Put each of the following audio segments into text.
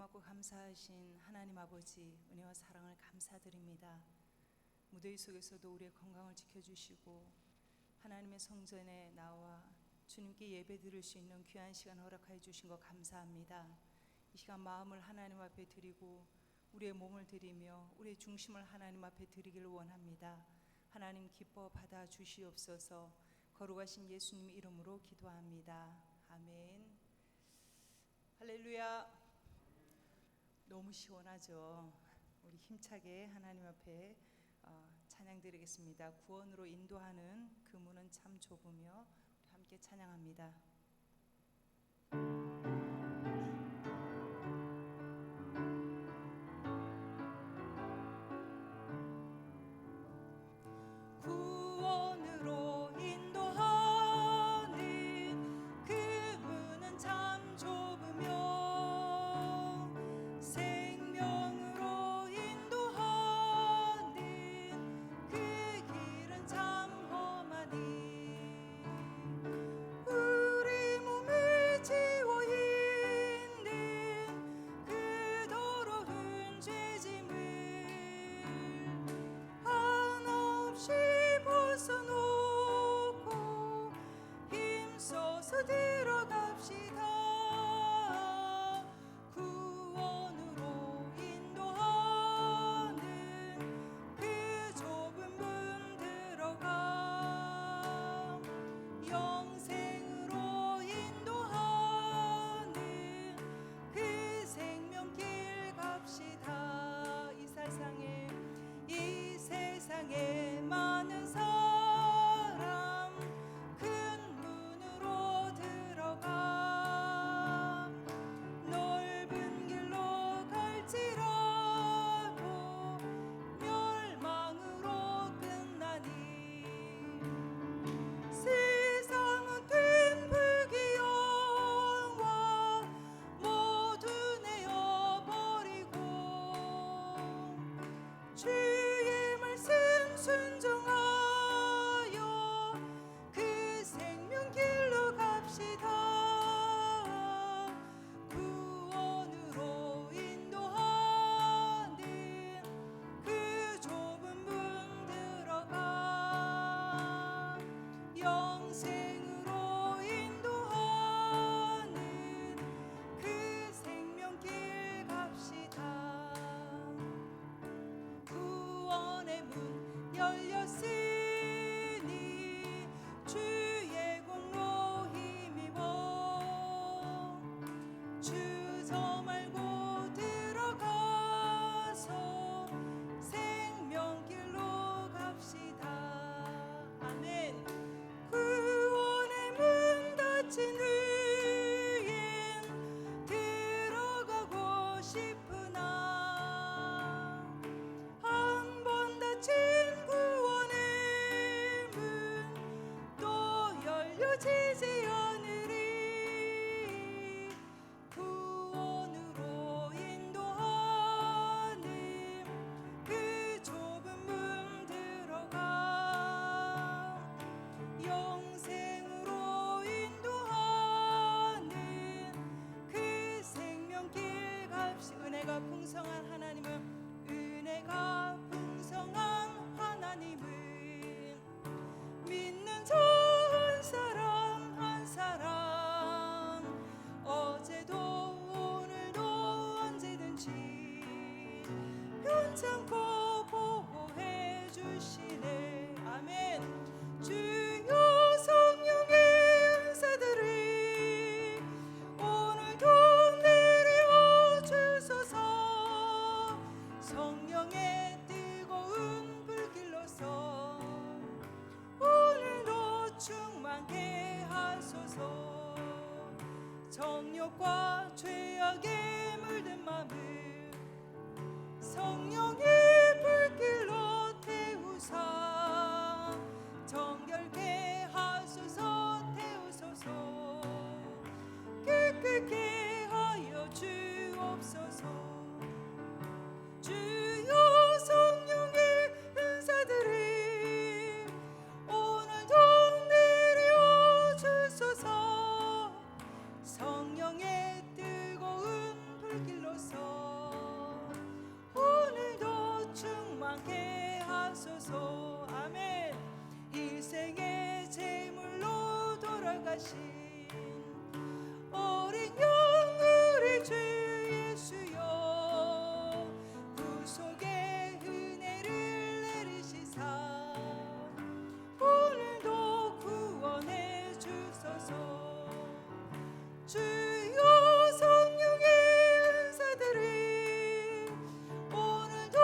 고맙고 감사하신 하나님 아버지, 은혜와 사랑을 감사드립니다. 무더위 속에서도 우리의 건강을 지켜주시고 하나님의 성전에 나와 주님께 예배 드릴 수 있는 귀한 시간 허락하여 주신 것 감사합니다. 이 시간 마음을 하나님 앞에 드리고 우리의 몸을 드리며 우리의 중심을 하나님 앞에 드리기를 원합니다. 하나님 기뻐 받아 주시옵소서. 거룩하신 예수님 이름으로 기도합니다. 아멘. 할렐루야. 너무 시원하죠. 우리 힘차게 하나님 앞에 찬양 드리겠습니다. 구원으로 인도하는 그 문은 참 좁으며 함께 찬양합니다. 구원으로 인도하는 그 문은 참 좁으며 생명으로 인도하는 그 길은 참 험하니 우리 몸을 지워 있는 그 더러운 죄짐을 한없이 벗어놓고 힘써서 들어갑시다. 구원으로 인도하는 그 좁은 문 들어가 영생으로 인도하는 그 생명길 갑시다. 이 세상에 많은 사람 큰 문으로 들어가 넓은 길로 갈지라도 멸망으로 끝나니 세상은 된 불기영화 모두 내어버리고 주의 말씀 순종하여 그 생명길로 갑시다. 구원으로 인도하는 그 좁은 문 들어가 영생으로 인도하는 그 생명길 갑시다. 구원의 문 열렸으니 주의 공로 힘입어 주저 말고 들어가서 생명길로 갑시다. 아멘. 구원의 문 닫힌 후엔 들어가고 싶으나 한 번 닫힌 구원의 문 또 열려지지 않으리. 구원으로 인도하는 그 좁은 문 들어가 영생으로 인도하는 그 생명길 갑시. 은혜가 풍성한 하나님은 믿는 자 한 사람 어제도 오늘도 언제든지 괜찮고 보호해 주시네. 아멘. 주여 성령의 은사들이 오늘도 내려 주소서. 성령의 뜨거운 불길로서 오늘도 충만케 하소서. 정욕과 죄악에 물든 마음을 성령의 불길로 태우사 정결케 하소서. 태우소서. 깨끗게 하여 주옵소서. 주여 성령의 은사들이 오늘도 내려 주소서. 성령의 뜨거운 불길로서 돌아가신 어린 양 우리 주 예수여 구속의 은혜를 내리시사 오늘도 구원해 주소서. 주여 성령의 은사들이 오늘도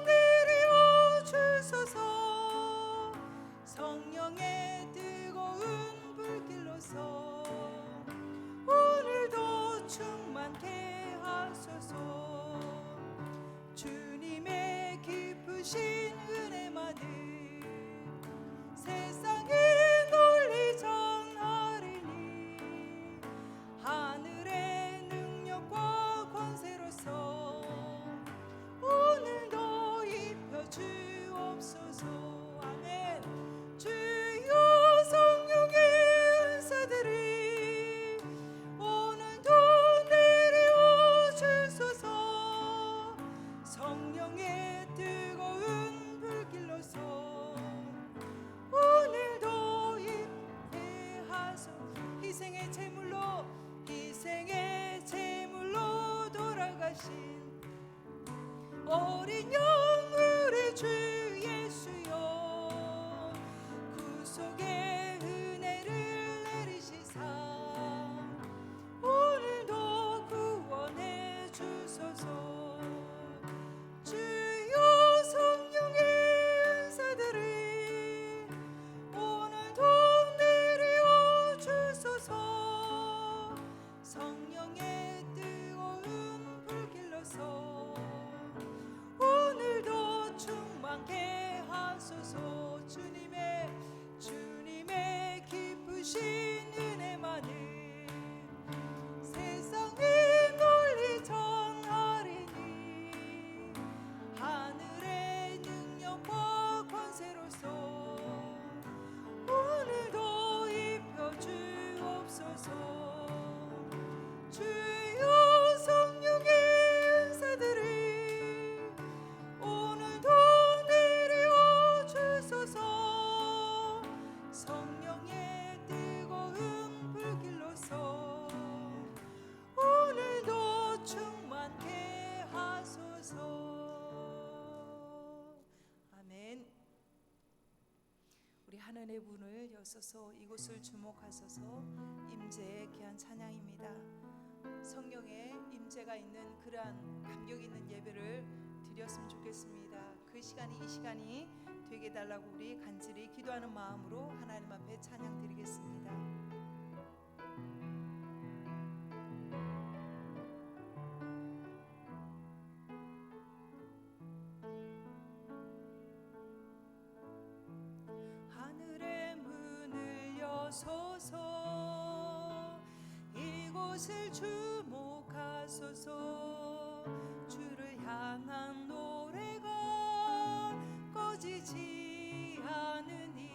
내려 주소서. 성령의 뜨거운 불길로서 오늘도 충만케 하소서. 주님의 깊으신 은혜만은 세상에 널리 전하리니 하늘의 능력과 권세로서 오늘도 입혀 주옵소서. 아멘. 주여 성령의 은사들이 오늘도 내려 주소서. 성령의 뜨거운 불길로서 오늘도 임재하소서. 희생의 제물로 돌아가신 어린 양 우리 주 예수여 구속의 은혜를 내리시사 오늘도 구원해 주소서. 주여 성령의 은사들이 오늘도 내려 주소서. 성령의 뜨거운 불길로서 오늘도 충만케 하소서. 주님의 깊으신 은혜만은 세상에 널리 전하리니 하늘의 능력과 권세로서 오늘도 입혀 주옵소서. 주여 성령의 은사들이 오늘도 내려 주소서. 성령의 뜨거운 불길로서 오늘도 충만케 하소서. 아멘. 우리 하늘의 문을 여서서 이곳을 주목하소서. 임재의 귀한 찬양입니다. 성령의 임재가 있는 그러한 감격 있는 예배를 드렸으면 좋겠습니다. 그 시간이 이 시간이 되게 달라고 우리 간절히 기도하는 마음으로 하나님 앞에 찬양 드리겠습니다. 하늘의 문을 여소서. 이곳을 주목하소서. 주를 향한 노래가 꺼지지 않으니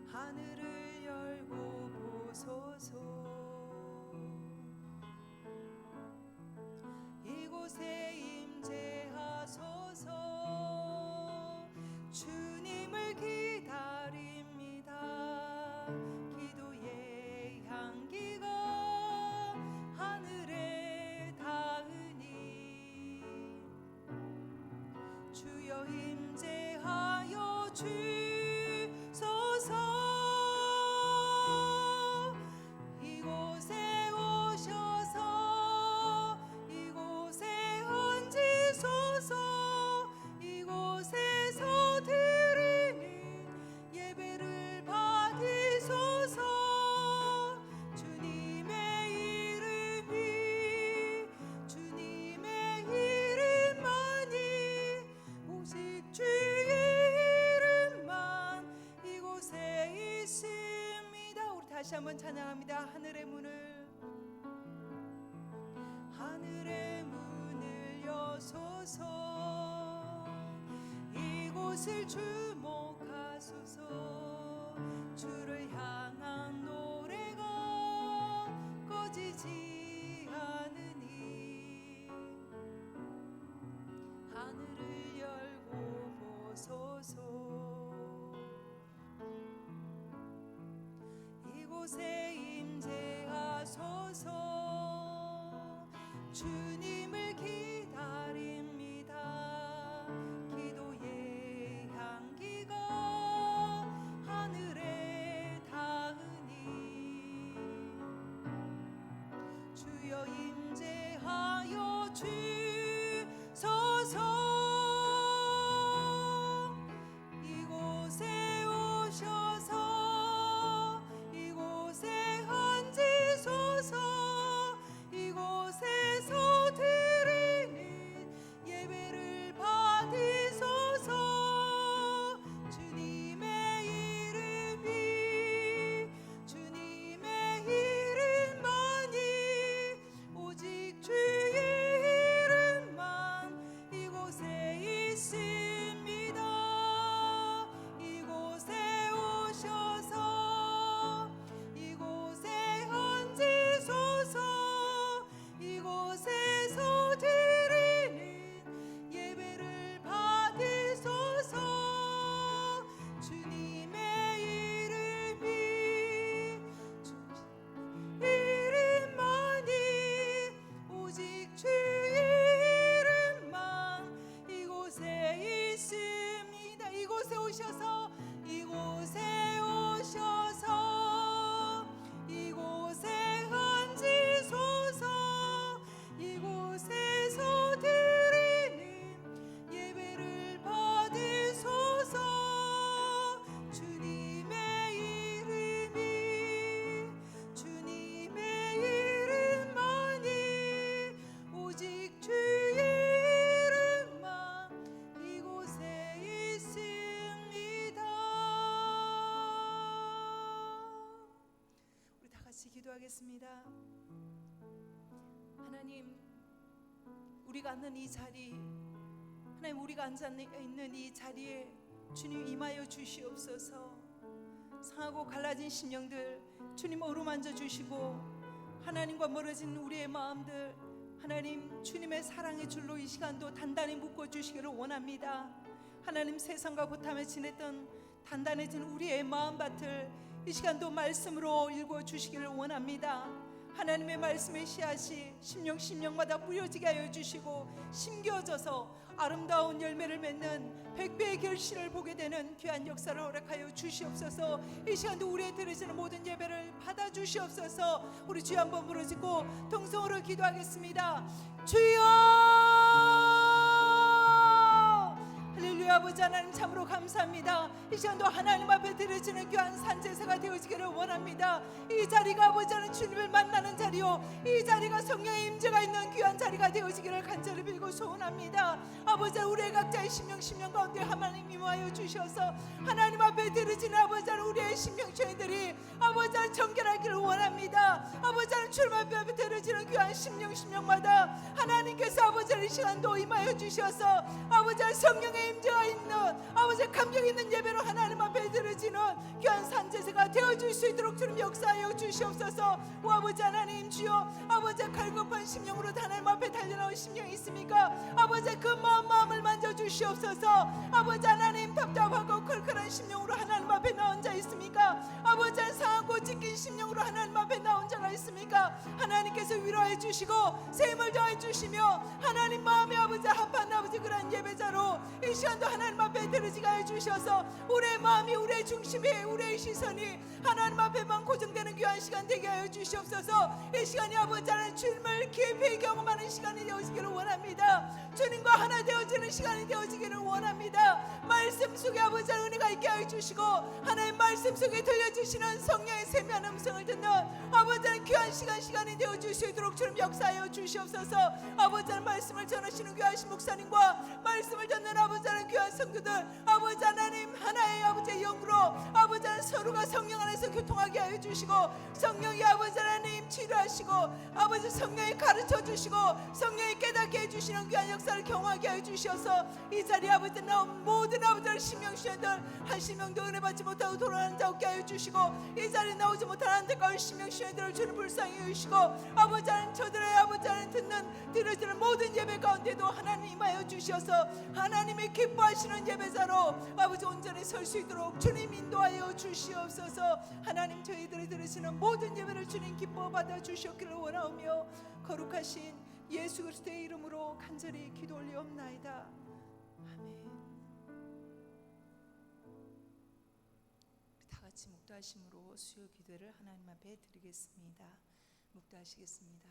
하늘을 열고 보소서. 이곳에 임재하소서. 주님을 기다립니다. 기도의 향기가 하늘에 닿으니 주여 임재하여 주소서. 이곳에 오셔서 이곳에 앉으소서. 이곳에서 드리는 예배를 받으소서. 주님의 이름만이 오직 주의 이름만 이곳에 있습니다. 우리 다시 한번 찬양합니다. 하늘의 문을 여소서. 이곳을 주목하소서. 주를 향한 노래가 꺼지지 않으니 하늘을 열고 보소서. 이곳에 임재하소서. 주님을 기다립니다. 기도의 향기가 하늘에 닿으니 주여 임재하여 주소서. 이곳에 오셔서 이곳에 앉으소서. 이곳에서 드리는 예배를 받으소서. 주님의 이름이 주님의 이름만이 오직 주의 이름만 이곳에 있습니다. 이곳에 오셔서 이곳에 앉으소서. 이곳에서 드리는 예배를 받으소서. 주님의 이름이 이름만이 오직 주의 이름만 이곳에 있습니다. 이곳에 오셔서 이곳에 오셔서 이곳에 앉으소서. 이곳에서 드리는 예배를 받으소서. 주님의 이름이 주님의 이름만이 오직 주의 이름만 이곳에 있습니다. 우리 다 같이 기도하겠습니다. 하나님, 우리가 앉는 이 자리, 하나님 우리가 앉아 있는 이 자리에 주님 임하여 주시옵소서. 상하고 갈라진 심령들 주님 어루만져 주시고, 하나님과 멀어진 우리의 마음들 하나님 주님의 사랑의 줄로 이 시간도 단단히 묶어 주시기를 원합니다. 하나님 세상과 고탐에 지냈던 단단해진 우리의 마음밭을 이 시간도 말씀으로 읽어 주시기를 원합니다. 하나님의 말씀의 씨앗이 심령마다 뿌려지게 하여 주시고, 심겨져서 아름다운 열매를 맺는 백배의 결실을 보게 되는 귀한 역사를 허락하여 주시옵소서. 이 시간도 우리의 드려지는 모든 예배를 받아 주시옵소서. 우리 주여 한번 부르짖고 동성으로 기도하겠습니다. 주여! 할렐루야. 아버지 하나님 참으로 감사합니다. 이 시간도 하나님 앞에 드려지는 귀한 산제사가 되어지기를 원합니다. 이 자리가 아버지 하나님 주님을 만나는 자리요, 이 자리가 성령의 임재가 있는 귀한 자리가 되어지기를 간절히 빌고 소원합니다. 아버지 우리의 각자의 심령 가운데 하나님 임하여 주셔서 하나님 앞에 드려지는 아버지 하나님 우리의 심령 죄인들이 아버지 하나님 정결하기를 원합니다. 아버지 하나님 주님 앞에 드려지는 귀한 심령마다 하나님께서 아버지 하나님 이 시간도 임하여 주셔서 아버지 하나님 성령의 임재가 있는 아버지 감격 있는 예배로 하나님 앞에 드려지는 귀한 산제사가 되어줄 수 있도록 주님 역사하여 주시옵소서. 오 아버지 하나님 주여, 아버지 갈급한 심령으로 하나님 앞에 달려나온 심령이 있습니까? 아버지 그 마음을 만져주시옵소서. 아버지 하나님 답답하고 클클한 심령으로 하나님 앞에 나온 자 있습니까? 아버지 상하고 찢긴 심령으로 하나님 앞에 나온 자가 있습니까? 하나님께서 위로해 주시고 세임을 더해 주시며 하나님 마음의 아버지 합한 아버지 그런 예배자로 이 시간도 하나님 앞에 드려지게 해 주셔서 우리의 마음이 우리의 중심이 우리의 시선이 하나님 앞에만 고정되는 귀한 시간 되게 하여 주시옵소서. 이 시간이 아버지 하나님 주님을 깊이 경험하는 시간이 되어지기를 원합니다. 주님과 하나 되어지는 시간이 되어지기를 원합니다. 말씀 속에 아버지 하나님 은혜가 있게 하여 주시고 하나님 말씀 속에 들려주시는 성령의 세미한 음성을 듣는 아버지 하나님 귀한 시간이 되어줄 수 있도록 주님 역사하여 주시옵소서. 아버지 하나님 말씀을 전하시는 귀하신 목사님과 말씀을 듣는 아버지 하나님 귀한 성도들 아버지 하나님 하나의 아버지의 영으로 아버지 하나님 서로가 성령 안에서 교통하게 하여 주시고 성령이 아버지 하나님 치료하시고 아버지 성령이 가르쳐 주시고 성령이 깨닫게 해주시는 귀한 역사를 경험하게 하여 주셔서 이 자리에 아버지 나온 모든 아버지 하나님 심령시원들 한 심령도 은혜 받지 못하고 돌아가는 자 없게 하여 주시고 이 자리에 나오지 못한 안타까운 심령시원들을 주는 불쌍히 여기시고 아버지 하나님 저들의 아버지 하나님 듣는 들으시는 모든 예배 가운데도 하나님 임하여 주셔서 하나님이 기뻐하시는 예배자로 아버지 온전히 설 수 있도록 주님 인도하여 주시옵소서. 하나님 저희들이 들으시는 모든 예배를 주님 기뻐 받아 주셨기를 원하오며 거룩하신 예수 그리스도의 이름으로 간절히 기도 올리옵나이다. 아멘. 우리 다 같이 묵도하심으로 수요 기도를 하나님 앞에 드리겠습니다. 묵도하시겠습니다.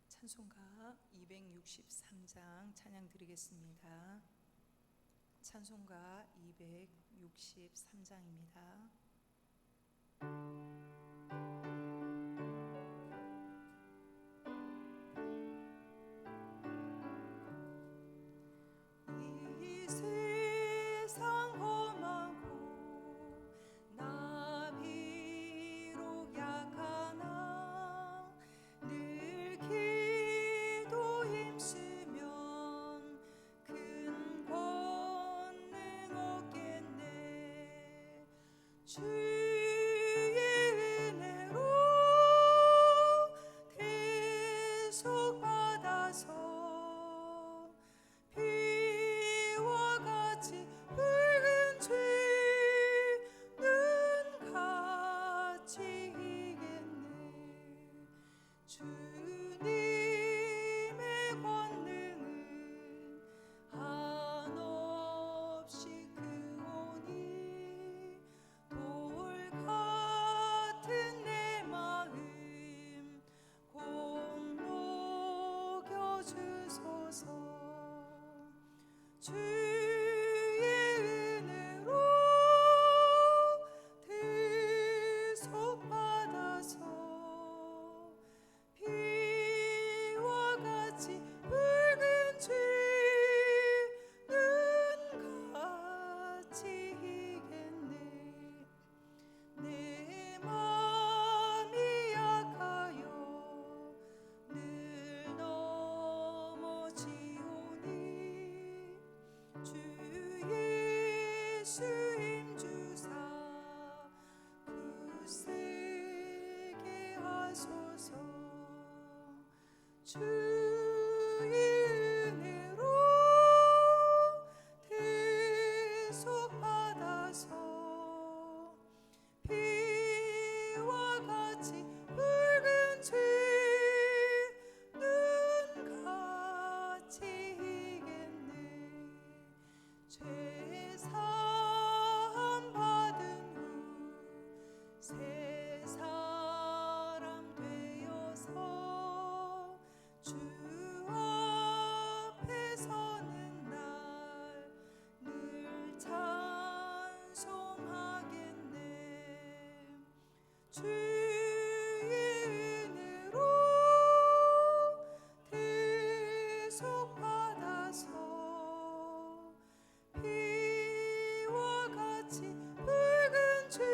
찬송가 263장 찬양 드리겠습니다. 찬송가 263장입니다. 이 세상 험하고 나 비록 약하나 늘 기도 힘쓰면 큰 권능 얻겠네. 주의 은혜로 대속받아서 비와 같이 붉은 죄는 같이 이겠네. 주님의 권능은 한없이 크오니 돌 같은 내 마음 꼭 녹여주소서. 주의 은혜로 대속받아서 비와 같이 붉은 죄는 같이 이겠네. 내 마음이 약하여 늘 넘어지오니 주 예수 힘주사 굳세게 하소서. 주의 은혜로 대속받아서 비와 같이 붉은 죄는 같이 이겠네. 죄 사함 받은 후 새 사람 되어서 주 앞에 서는 날 늘 찬송하겠네. 주의 은혜로 대속받아서 비와 같이 붉은 죄는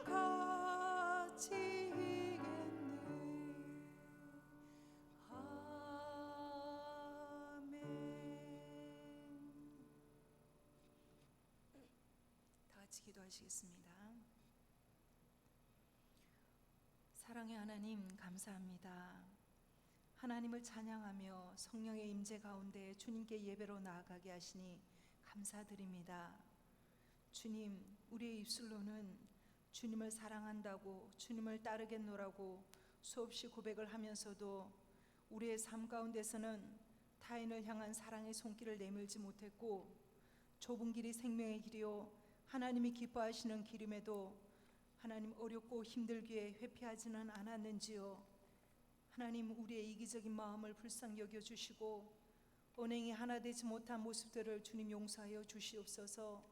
같이 이겠네. 아멘. 다 같이 기도하시겠습니다. 사랑의 하나님 감사합니다. 하나님을 찬양하며 성령의 임재 가운데 주님께 예배로 나아가게 하시니 감사드립니다. 주님, 우리의 입술로는 주님을 사랑한다고 주님을 따르겠노라고 수없이 고백을 하면서도 우리의 삶 가운데서는 타인을 향한 사랑의 손길을 내밀지 못했고 좁은 길이 생명의 길이요 하나님이 기뻐하시는 길임에도 하나님 어렵고 힘들기에 회피하지는 않았는지요. 하나님 우리의 이기적인 마음을 불쌍히 여겨주시고 언행이 하나 되지 못한 모습들을 주님 용서하여 주시옵소서.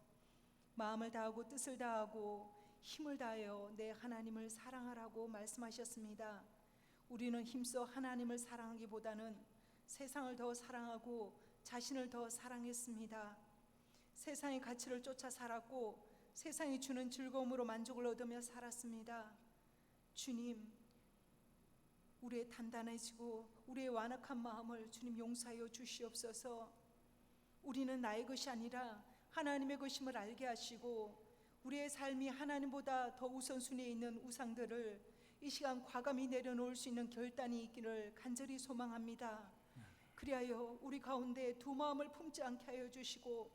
마음을 다하고 뜻을 다하고 힘을 다하여 내 하나님을 사랑하라고 말씀하셨습니다. 우리는 힘써 하나님을 사랑하기보다는 세상을 더 사랑하고 자신을 더 사랑했습니다. 세상의 가치를 쫓아 살았고 세상이 주는 즐거움으로 만족을 얻으며 살았습니다. 주님, 우리의 단단해지고 우리의 완악한 마음을 주님 용서하여 주시옵소서. 우리는 나의 것이 아니라 하나님의 것임을 알게 하시고 우리의 삶이 하나님보다 더 우선순위에 있는 우상들을 이 시간 과감히 내려놓을 수 있는 결단이 있기를 간절히 소망합니다. 그리하여 우리 가운데 두 마음을 품지 않게 하여 주시고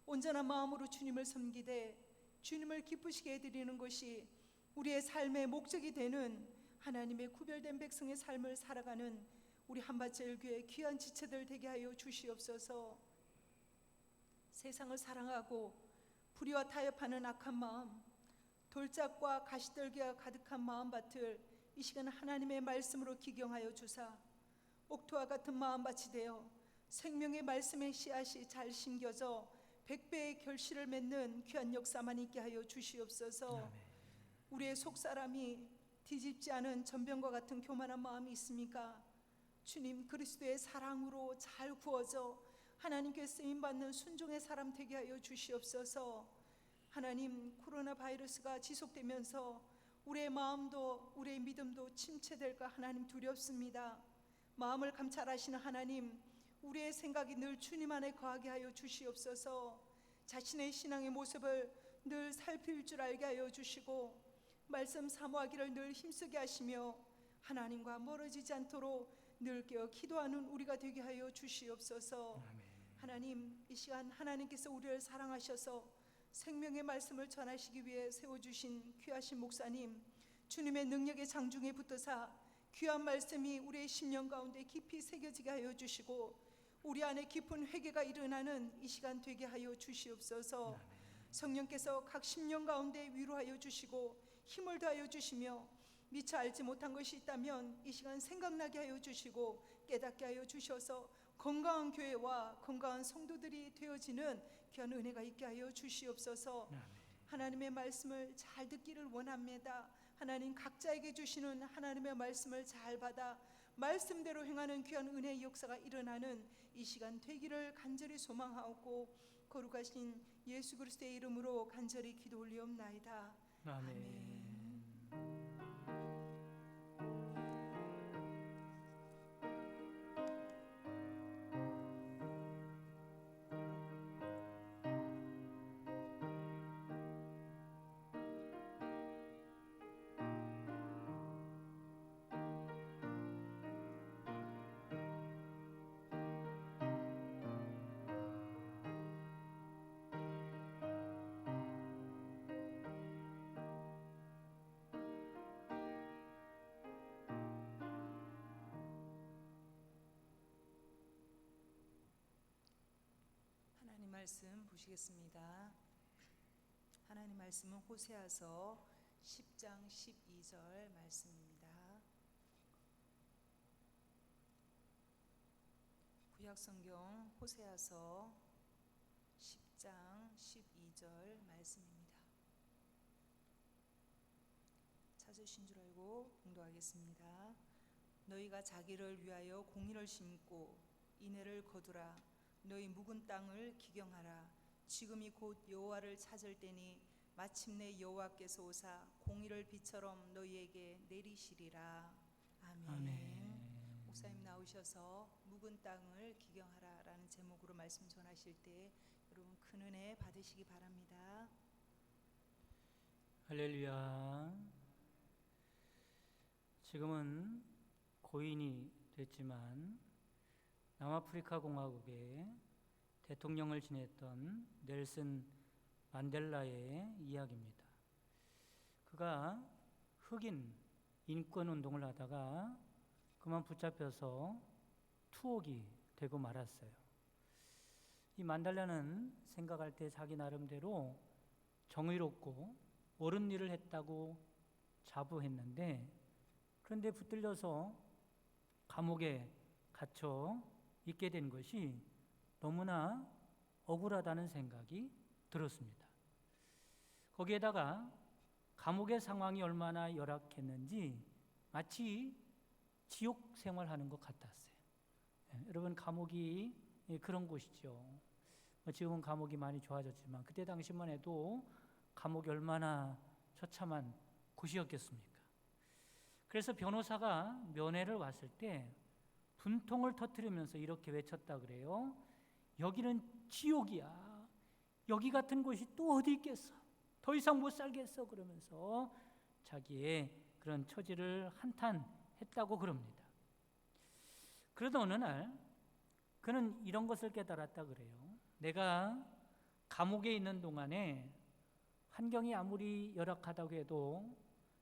온전한 마음으로 주님을 섬기되 주님을 기쁘시게 해드리는 것이 우리의 삶의 목적이 되는 하나님의 구별된 백성의 삶을 살아가는 우리 한밭제일교회 귀한 지체들 되게 하여 주시옵소서. 세상을 사랑하고 불의와 타협하는 악한 마음, 돌짝과 가시떨기가 가득한 마음밭을 이 시간 하나님의 말씀으로 기경하여 주사 옥토와 같은 마음밭이 되어 생명의 말씀의 씨앗이 잘 심겨져 100배의 결실을 맺는 귀한 역사만 있게 하여 주시옵소서. 우리의 속사람이 뒤집지 않은 전병과 같은 교만한 마음이 있습니까? 주님, 그리스도의 사랑으로 잘 구워져 하나님께 쓰임받는 순종의 사람 되게 하여 주시옵소서. 하나님, 코로나 바이러스가 지속되면서 우리의 마음도 우리의 믿음도 침체될까 하나님 두렵습니다. 마음을 감찰하시는 하나님, 우리의 생각이 늘 주님 안에 거하게 하여 주시옵소서. 자신의 신앙의 모습을 늘 살필 줄 알게 하여 주시고 말씀 사모하기를 늘 힘쓰게 하시며 하나님과 멀어지지 않도록 늘 깨어 기도하는 우리가 되게 하여 주시옵소서. 하나님, 이 시간 하나님께서 우리를 사랑하셔서 생명의 말씀을 전하시기 위해 세워주신 귀하신 목사님, 주님의 능력의 장중에 붙드사 귀한 말씀이 우리의 심령 가운데 깊이 새겨지게 하여 주시고 우리 안에 깊은 회개가 일어나는 이 시간 되게 하여 주시옵소서. 성령께서 각 심령 가운데 위로하여 주시고 힘을 더하여 주시며 미처 알지 못한 것이 있다면 이 시간 생각나게 하여 주시고 깨닫게 하여 주셔서 건강한 교회와 건강한 성도들이 되어지는 귀한 은혜가 있게 하여 주시옵소서. 하나님의 말씀을 잘 듣기를 원합니다. 하나님, 각자에게 주시는 하나님의 말씀을 잘 받아 말씀대로 행하는 귀한 은혜의 역사가 일어나는 이 시간 되기를 간절히 소망하고 거룩하신 예수 그리스도의 이름으로 간절히 기도 올리옵나이다. 아멘. 말씀 보시겠습니다. 하나님 말씀은 호세아서 10장 12절 말씀입니다. 구약성경 호세아서 10장 12절 말씀입니다. 찾으신 줄 알고 봉독하겠습니다. 너희가 자기를 위하여 공의를 심고 인애를 거두라. 너희 묵은 땅을 기경하라. 지금이 곧 여호와를 찾을 때니 마침내 여호와께서 오사 공의를 비처럼 너희에게 내리시리라. 아멘. 아멘. 목사님 나오셔서 묵은 땅을 기경하라 라는 제목으로 말씀 전하실 때 여러분 큰 은혜 받으시기 바랍니다. 할렐루야. 지금은 고인이 됐지만 남아프리카 공화국의 대통령을 지냈던 넬슨 만델라의 이야기입니다. 그가 흑인 인권 운동을 하다가 그만 붙잡혀서 투옥이 되고 말았어요. 이 만델라는 생각할 때 자기 나름대로 정의롭고 옳은 일을 했다고 자부했는데, 그런데 붙들려서 감옥에 갇혀 있게 된 것이 너무나 억울하다는 생각이 들었습니다. 거기에다가 감옥의 상황이 얼마나 열악했는지 마치 지옥 생활하는 것 같았어요. 여러분, 감옥이 그런 곳이죠. 지금은 감옥이 많이 좋아졌지만 그때 당시만 해도 감옥이 얼마나 처참한 곳이었겠습니까? 그래서 변호사가 면회를 왔을 때 분통을 터뜨리면서 이렇게 외쳤다 그래요. 여기는 지옥이야. 여기 같은 곳이 또 어디 있겠어. 더 이상 못 살겠어. 그러면서 자기의 그런 처지를 한탄했다고 그럽니다. 그러다 어느 날 그는 이런 것을 깨달았다 그래요. 내가 감옥에 있는 동안에 환경이 아무리 열악하다고 해도,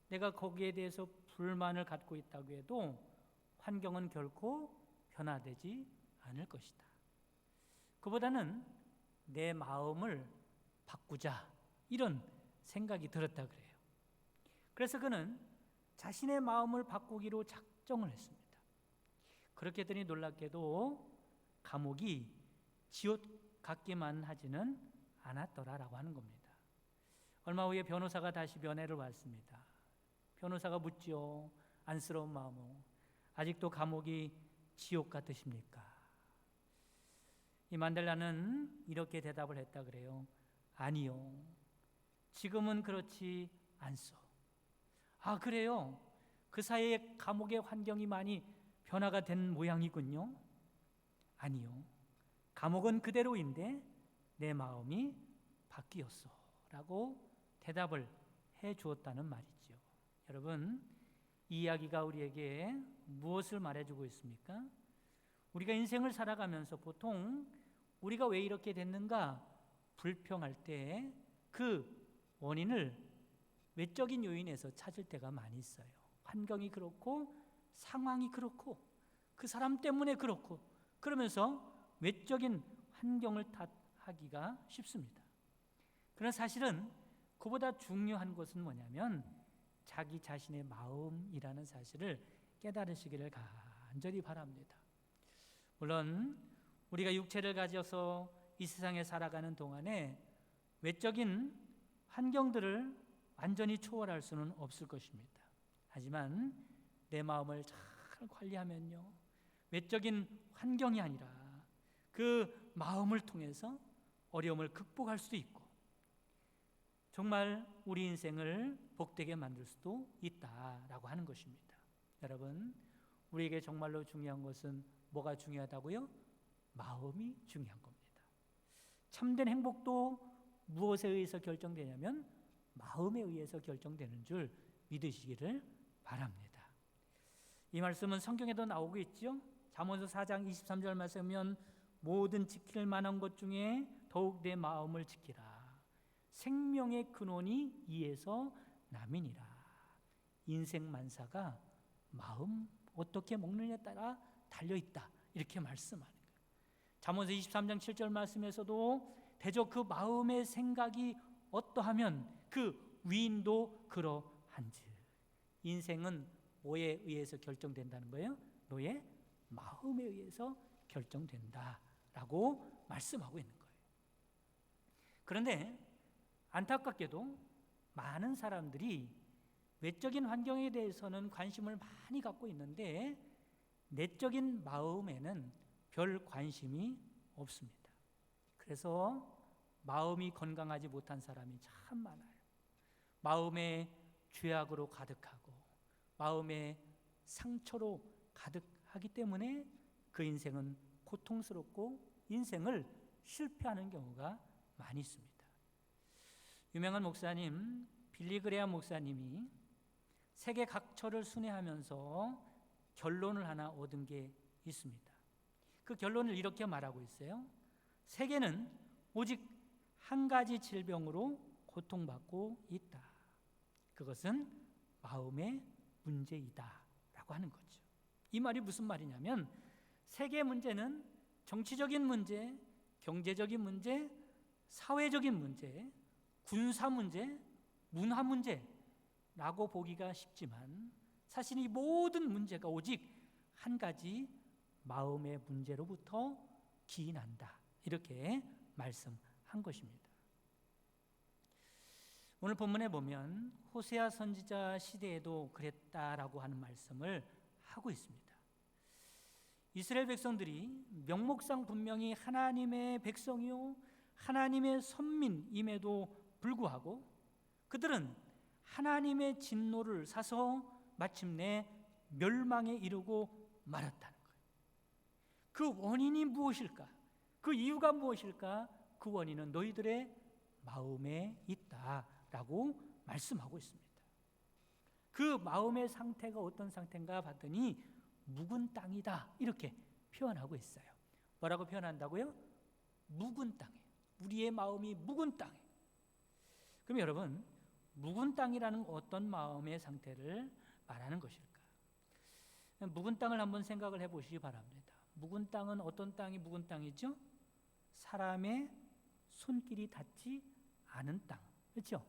내가 거기에 대해서 불만을 갖고 있다고 해도 환경은 결코 변화되지 않을 것이다. 그보다는 내 마음을 바꾸자, 이런 생각이 들었다 그래요. 그래서 그는 자신의 마음을 바꾸기로 작정을 했습니다. 그렇게 했더니 놀랍게도 감옥이 지옥 같기만 하지는 않았더라라고 하는 겁니다. 얼마 후에 변호사가 다시 면회를 왔습니다. 변호사가 묻죠. 안쓰러운 마음으로, 아직도 감옥이 지옥 같으십니까? 이 만델라는 이렇게 대답을 했다 그래요. 아니요, 지금은 그렇지 않소. 아, 그래요? 그 사이에 감옥의 환경이 많이 변화가 된 모양이군요. 아니요, 감옥은 그대로인데 내 마음이 바뀌었소 라고 대답을 해 주었다는 말이죠. 여러분, 이 이야기가 우리에게 무엇을 말해주고 있습니까? 우리가 인생을 살아가면서 보통 우리가 왜 이렇게 됐는가 불평할 때 그 원인을 외적인 요인에서 찾을 때가 많이 있어요. 환경이 그렇고, 상황이 그렇고, 그 사람 때문에 그렇고, 그러면서 외적인 환경을 탓하기가 쉽습니다. 그러나 사실은 그보다 중요한 것은 뭐냐면 자기 자신의 마음이라는 사실을 깨달으시기를 간절히 바랍니다. 물론 우리가 육체를 가져서 이 세상에 살아가는 동안에 외적인 환경들을 완전히 초월할 수는 없을 것입니다. 하지만 내 마음을 잘 관리하면요, 외적인 환경이 아니라 그 마음을 통해서 어려움을 극복할 수도 있고, 정말 우리 인생을 복되게 만들 수도 있다라고 하는 것입니다. 여러분, 우리에게 정말로 중요한 것은 뭐가 중요하다고요? 마음이 중요한 겁니다. 참된 행복도 무엇에 의해서 결정되냐면 마음에 의해서 결정되는 줄 믿으시기를 바랍니다. 이 말씀은 성경에도 나오고 있죠. 잠언서 4장 23절 말씀이면 모든 지킬 만한 것 중에 더욱 내 마음을 지키라. 생명의 근원이 이에서 남이니라. 인생 만사가 마음 어떻게 먹느냐에 따라 달려있다, 이렇게 말씀하는 거예요. 잠언서 23장 7절 말씀에서도 대저 그 마음의 생각이 어떠하면 그 위인도 그러한즉. 인생은 뭐에 의해서 결정된다는 거예요? 너의 마음에 의해서 결정된다라고 말씀하고 있는 거예요. 그런데 안타깝게도 많은 사람들이 외적인 환경에 대해서는 관심을 많이 갖고 있는데 내적인 마음에는 별 관심이 없습니다. 그래서 마음이 건강하지 못한 사람이 참 많아요. 마음에 죄악으로 가득하고 마음에 상처로 가득하기 때문에 그 인생은 고통스럽고 인생을 실패하는 경우가 많이 있습니다. 유명한 목사님 빌리 그레함 목사님이 세계 각처를 순회하면서 결론을 하나 얻은 게 있습니다. 그 결론을 이렇게 말하고 있어요. 세계는 오직 한 가지 질병으로 고통받고 있다. 그것은 마음의 문제이다 라고 하는 거죠. 이 말이 무슨 말이냐면 세계 문제는 정치적인 문제, 경제적인 문제, 사회적인 문제, 군사 문제, 문화 문제라고 보기가 쉽지만 사실 이 모든 문제가 오직 한 가지 마음의 문제로부터 기인한다, 이렇게 말씀한 것입니다. 오늘 본문에 보면 호세아 선지자 시대에도 그랬다라고 하는 말씀을 하고 있습니다. 이스라엘 백성들이 명목상 분명히 하나님의 백성이요 하나님의 선민임에도 불구하고 그들은 하나님의 진노를 사서 마침내 멸망에 이르고 말았다는 거예요. 그 원인이 무엇일까? 그 이유가 무엇일까? 그 원인은 너희들의 마음에 있다라고 말씀하고 있습니다. 그 마음의 상태가 어떤 상태인가 봤더니 묵은 땅이다 이렇게 표현하고 있어요. 뭐라고 표현한다고요? 묵은 땅에, 우리의 마음이 묵은 땅에. 그럼 여러분, 묵은 땅이라는 어떤 마음의 상태를 말하는 것일까? 묵은 땅을 한번 생각을 해보시기 바랍니다. 묵은 땅은 어떤 땅이 묵은 땅이죠? 사람의 손길이 닿지 않은 땅, 그렇죠?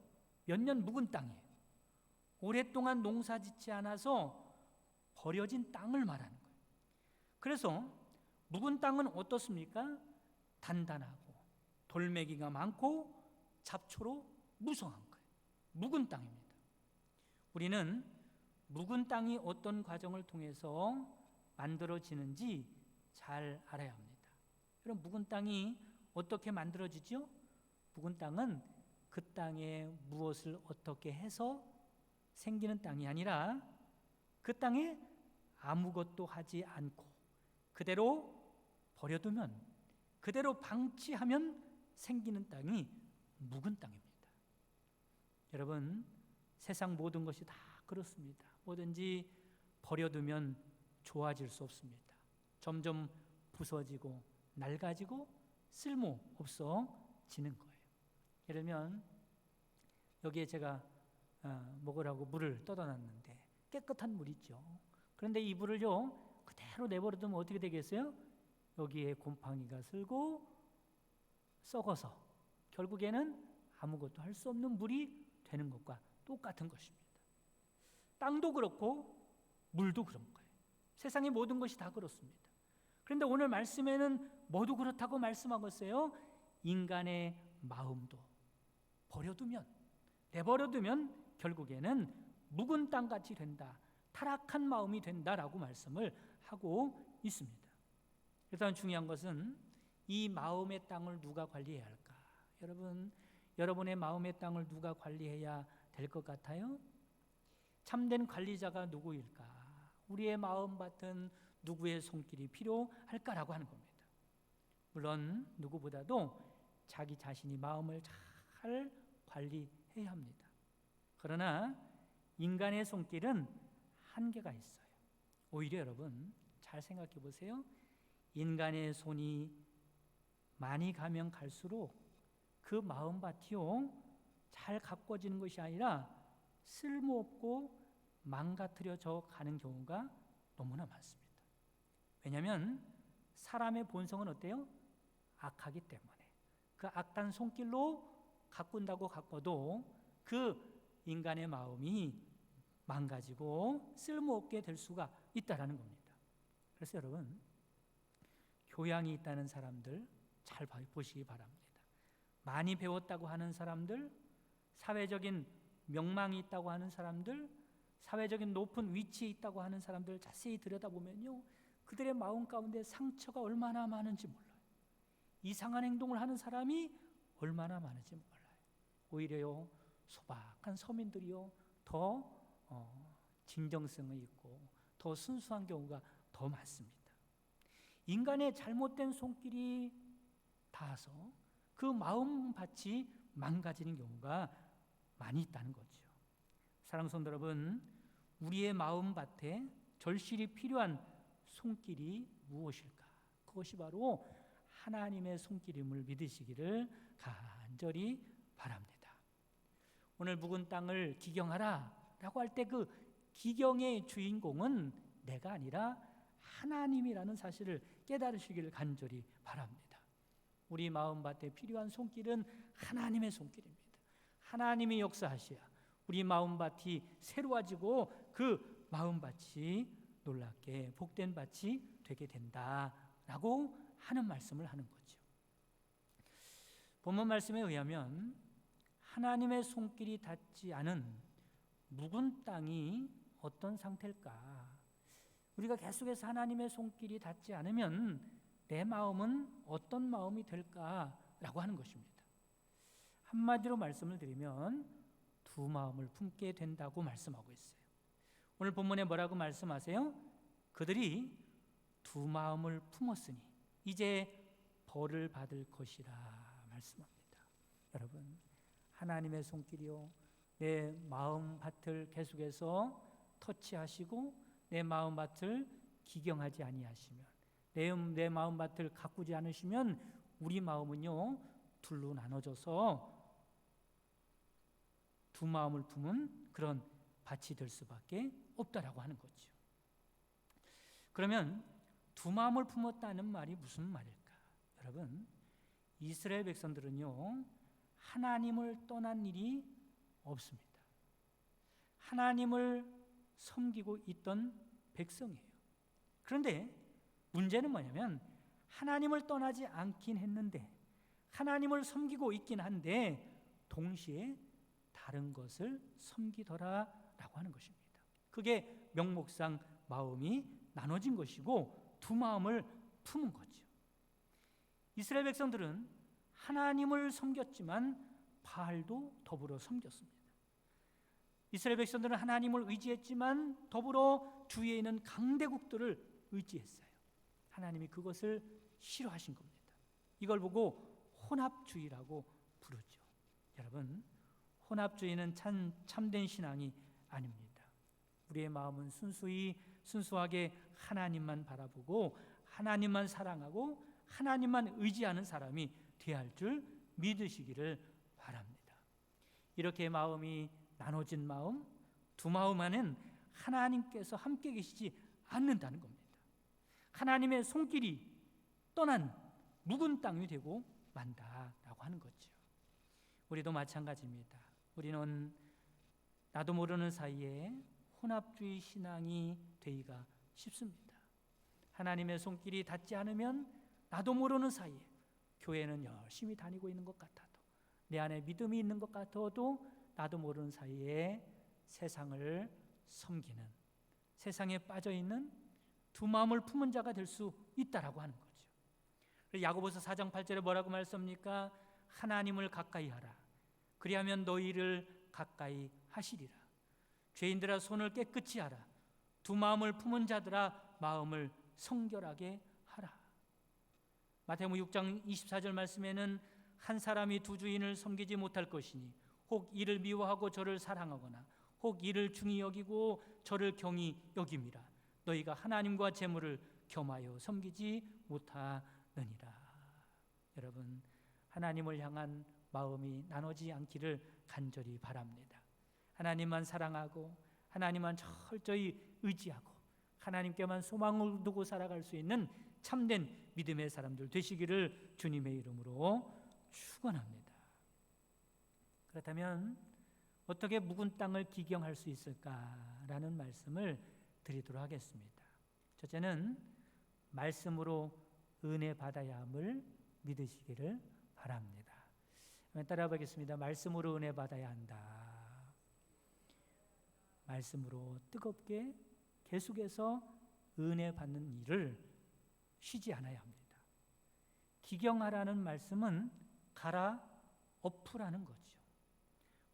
몇 년 묵은 땅이에요. 오랫동안 농사짓지 않아서 버려진 땅을 말하는 거예요. 그래서 묵은 땅은 어떻습니까? 단단하고 돌멩이가 많고 잡초로 무성한 거예요. 묵은 땅입니다. 우리는 묵은 땅이 어떤 과정을 통해서 만들어지는지 잘 알아야 합니다. 여러분, 묵은 땅이 어떻게 만들어지죠? 묵은 땅은 그 땅에 무엇을 어떻게 해서 생기는 땅이 아니라 그 땅에 아무것도 하지 않고 그대로 버려두면, 그대로 방치하면 생기는 땅이 묵은 땅입니다. 여러분, 세상 모든 것이 다 그렇습니다. 뭐든지 버려두면 좋아질 수 없습니다. 점점 부서지고 낡아지고 쓸모 없어지는 거예요. 예를 들면 여기에 제가 먹으라고 물을 떠다놨는데 깨끗한 물이죠. 그런데 이 물을요 그대로 내버려두면 어떻게 되겠어요? 여기에 곰팡이가 슬고 썩어서 결국에는 아무것도 할 수 없는 물이 되는 것과 똑같은 것입니다. 땅도 그렇고 물도 그런 거예요. 세상의 모든 것이 다 그렇습니다. 그런데 오늘 말씀에는 모두 그렇다고 말씀하고 있어요. 인간의 마음도 내버려두면 결국에는 묵은 땅같이 된다, 타락한 마음이 된다라고 말씀을 하고 있습니다. 일단 중요한 것은 이 마음의 땅을 누가 관리해야 할까? 여러분의 마음의 땅을 누가 관리해야 될 것 같아요? 참된 관리자가 누구일까? 우리의 마음밭은 누구의 손길이 필요할까라고 하는 겁니다. 물론 누구보다도 자기 자신이 마음을 잘 관리해야 합니다. 그러나 인간의 손길은 한계가 있어요. 오히려 여러분 잘 생각해 보세요. 인간의 손이 많이 가면 갈수록 그 마음밭이요 잘 가꿔지는 것이 아니라 쓸모없고 망가뜨려져 가는 경우가 너무나 많습니다. 왜냐하면 사람의 본성은 어때요? 악하기 때문에 그 악한 손길로 가꾼다고 가꿔도 그 인간의 마음이 망가지고 쓸모없게 될 수가 있다라는 겁니다. 그래서 여러분, 교양이 있다는 사람들 잘 보시기 바랍니다. 많이 배웠다고 하는 사람들, 사회적인 명망이 있다고 하는 사람들, 사회적인 높은 위치에 있다고 하는 사람들 자세히 들여다보면요, 그들의 마음 가운데 상처가 얼마나 많은지 몰라요. 이상한 행동을 하는 사람이 얼마나 많은지 몰라요. 오히려요 소박한 서민들이요 더 진정성이 있고 더 순수한 경우가 더 많습니다. 인간의 잘못된 손길이 닿아서 그 마음밭이 망가지는 경우가 많이 있다는 거죠. 사랑하는 성도 여러분, 우리의 마음밭에 절실히 필요한 손길이 무엇일까? 그것이 바로 하나님의 손길임을 믿으시기를 간절히 바랍니다. 오늘 묵은 땅을 기경하라 라고 할 때 그 기경의 주인공은 내가 아니라 하나님이라는 사실을 깨달으시기를 간절히 바랍니다. 우리 마음밭에 필요한 손길은 하나님의 손길입니다. 하나님이 역사하셔야 우리 마음밭이 새로워지고 그 마음밭이 놀랍게 복된 밭이 되게 된다라고 하는 말씀을 하는 거죠. 본문 말씀에 의하면 하나님의 손길이 닿지 않은 묵은 땅이 어떤 상태일까? 우리가 계속해서 하나님의 손길이 닿지 않으면 내 마음은 어떤 마음이 될까라고 하는 것입니다. 한마디로 말씀을 드리면 두 마음을 품게 된다고 말씀하고 있어요. 오늘 본문에 뭐라고 말씀하세요? 그들이 두 마음을 품었으니 이제 벌을 받을 것이라 말씀합니다. 여러분, 하나님의 손길이요, 내 마음 밭을 계속해서 터치하시고 내 마음 밭을 기경하지 아니하시면, 내 마음 밭을 가꾸지 않으시면 우리 마음은요 둘로 나눠져서 두 마음을 품은 그런 밭이 될 수밖에 없다라고 하는 거죠. 그러면 두 마음을 품었다는 말이 무슨 말일까? 여러분, 이스라엘 백성들은요 하나님을 떠난 일이 없습니다. 하나님을 섬기고 있던 백성이에요. 그런데 문제는 뭐냐면 하나님을 떠나지 않긴 했는데 하나님을 섬기고 있긴 한데 동시에 다른 것을 섬기더라라고 하는 것입니다. 그게 명목상 마음이 나눠진 것이고 두 마음을 품은 거죠. 이스라엘 백성들은 하나님을 섬겼지만 바알도 더불어 섬겼습니다. 이스라엘 백성들은 하나님을 의지했지만 더불어 주위에 있는 강대국들을 의지했어요. 하나님이 그것을 싫어하신 겁니다. 이걸 보고 혼합주의라고 부르죠. 여러분, 혼합주의는 참된 신앙이 아닙니다. 우리의 마음은 순수하게 하나님만 바라보고 하나님만 사랑하고 하나님만 의지하는 사람이 되어야 할 줄 믿으시기를 바랍니다. 이렇게 마음이 나눠진 마음, 두 마음 안에는 하나님께서 함께 계시지 않는다는 겁니다. 하나님의 손길이 떠난 묵은 땅이 되고 만다라고 하는 거죠. 우리도 마찬가지입니다. 우리는 나도 모르는 사이에 혼합주의 신앙이 되기가 쉽습니다. 하나님의 손길이 닿지 않으면 나도 모르는 사이에 교회는 열심히 다니고 있는 것 같아도, 내 안에 믿음이 있는 것 같아도 나도 모르는 사이에 세상을 섬기는, 세상에 빠져있는 두 마음을 품은 자가 될 수 있다라고 하는 거죠. 야고보서 4장 8절에 뭐라고 말씀합니까? 하나님을 가까이 하라. 그리하면 너희를 가까이 하시리라. 죄인들아 손을 깨끗이 하라. 두 마음을 품은 자들아 마음을 성결하게 하라. 마태복음 6장 24절 말씀에는 한 사람이 두 주인을 섬기지 못할 것이니 혹 이를 미워하고 저를 사랑하거나 혹 이를 중히 여기고 저를 경히 여김이라. 너희가 하나님과 재물을 겸하여 섬기지 못하느니라. 여러분, 하나님을 향한 마음이 나눠지지 않기를 간절히 바랍니다. 하나님만 사랑하고 하나님만 철저히 의지하고 하나님께만 소망을 두고 살아갈 수 있는 참된 믿음의 사람들 되시기를 주님의 이름으로 축원합니다. 그렇다면 어떻게 묵은 땅을 기경할 수 있을까라는 말씀을 드리도록 하겠습니다. 첫째는 말씀으로 은혜 받아야 함을 믿으시기를 바랍니다. 따라 보겠습니다. 말씀으로 은혜 받아야 한다. 말씀으로 뜨겁게 계속해서 은혜 받는 일을 쉬지 않아야 합니다. 기경하라는 말씀은 갈아엎으라는 거죠.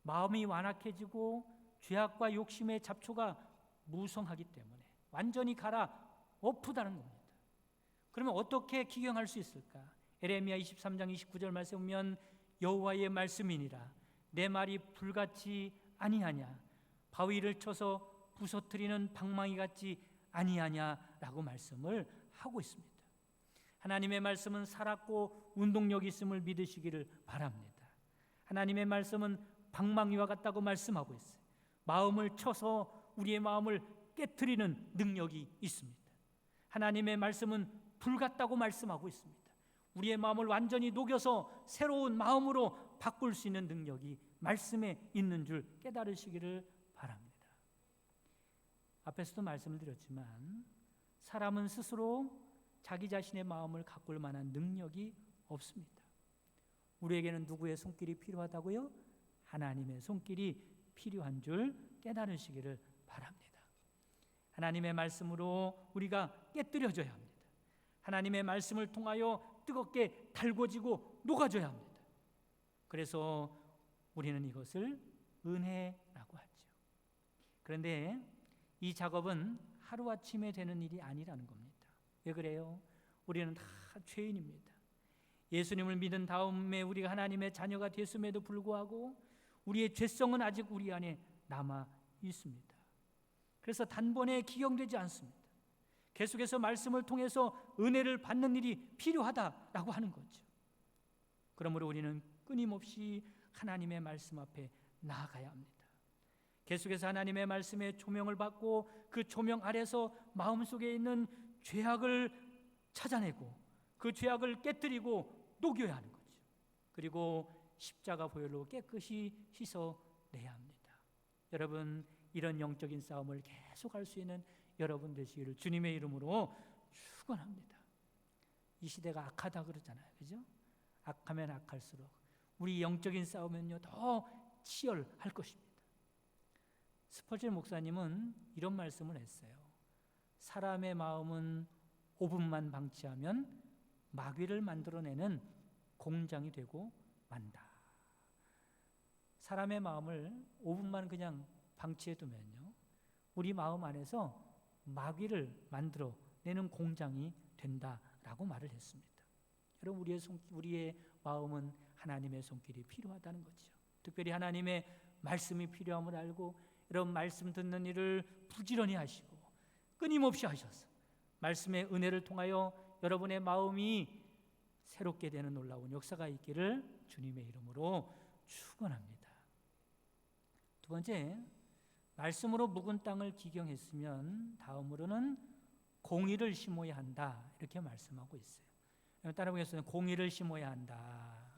마음이 완악해지고 죄악과 욕심의 잡초가 무성하기 때문에 완전히 갈아엎으다는 겁니다. 그러면 어떻게 기경할 수 있을까? 에레미야 23장 29절 말씀 보면 여호와의 말씀이니라 내 말이 불같이 아니하냐 바위를 쳐서 부서뜨리는 방망이 같지 아니하냐라고 말씀을 하고 있습니다. 하나님의 말씀은 살았고 운동력이 있음을 믿으시기를 바랍니다. 하나님의 말씀은 방망이와 같다고 말씀하고 있어요. 마음을 쳐서 우리의 마음을 깨트리는 능력이 있습니다. 하나님의 말씀은 불 같다고 말씀하고 있습니다. 우리의 마음을 완전히 녹여서 새로운 마음으로 바꿀 수 있는 능력이 말씀에 있는 줄 깨달으시기를 바랍니다. 앞에서도 말씀을 드렸지만 사람은 스스로 자기 자신의 마음을 가꿀 만한 능력이 없습니다. 우리에게는 누구의 손길이 필요하다고요? 하나님의 손길이 필요한 줄 깨달으시기를 바랍니다. 하나님의 말씀으로 우리가 깨뜨려져야 합니다. 하나님의 말씀을 통하여 뜨겁게 달궈지고 녹아져야 합니다. 그래서 우리는 이것을 은혜라고 하죠. 그런데 이 작업은 하루아침에 되는 일이 아니라는 겁니다. 왜 그래요? 우리는 다 죄인입니다. 예수님을 믿은 다음에 우리가 하나님의 자녀가 됐음에도 불구하고 우리의 죄성은 아직 우리 안에 남아 있습니다. 그래서 단번에 기경되지 않습니다. 계속해서 말씀을 통해서 은혜를 받는 일이 필요하다라고 하는 거죠. 그러므로 우리는 끊임없이 하나님의 말씀 앞에 나아가야 합니다. 계속해서 하나님의 말씀에 조명을 받고 그 조명 아래서 마음속에 있는 죄악을 찾아내고 그 죄악을 깨뜨리고 녹여야 하는 거죠. 그리고 십자가 보혈로 깨끗이 씻어내야 합니다. 여러분, 이런 영적인 싸움을 계속할 수 있는 여러분 되시기를 주님의 이름으로 축원합니다. 이 시대가 악하다 그러잖아요, 그죠? 악하면 악할수록 우리 영적인 싸움은요 더 치열할 것입니다. 스펄전 목사님은 이런 말씀을 했어요. 사람의 마음은 5분만 방치하면 마귀를 만들어내는 공장이 되고 만다. 사람의 마음을 5분만 그냥 방치해두면요, 우리 마음 안에서 마귀를 만들어내는 공장이 된다라고 말을 했습니다. 여러분, 우리의 마음은 하나님의 손길이 필요하다는 거죠. 특별히 하나님의 말씀이 필요함을 알고 여러분, 말씀 듣는 일을 부지런히 하시고 끊임없이 하셔서 말씀의 은혜를 통하여 여러분의 마음이 새롭게 되는 놀라운 역사가 있기를 주님의 이름으로 축원합니다. 두 번째, 말씀으로 묵은 땅을 기경했으면 다음으로는 공의를 심어야 한다, 이렇게 말씀하고 있어요. 따라보겠습니다. 공의를 심어야 한다.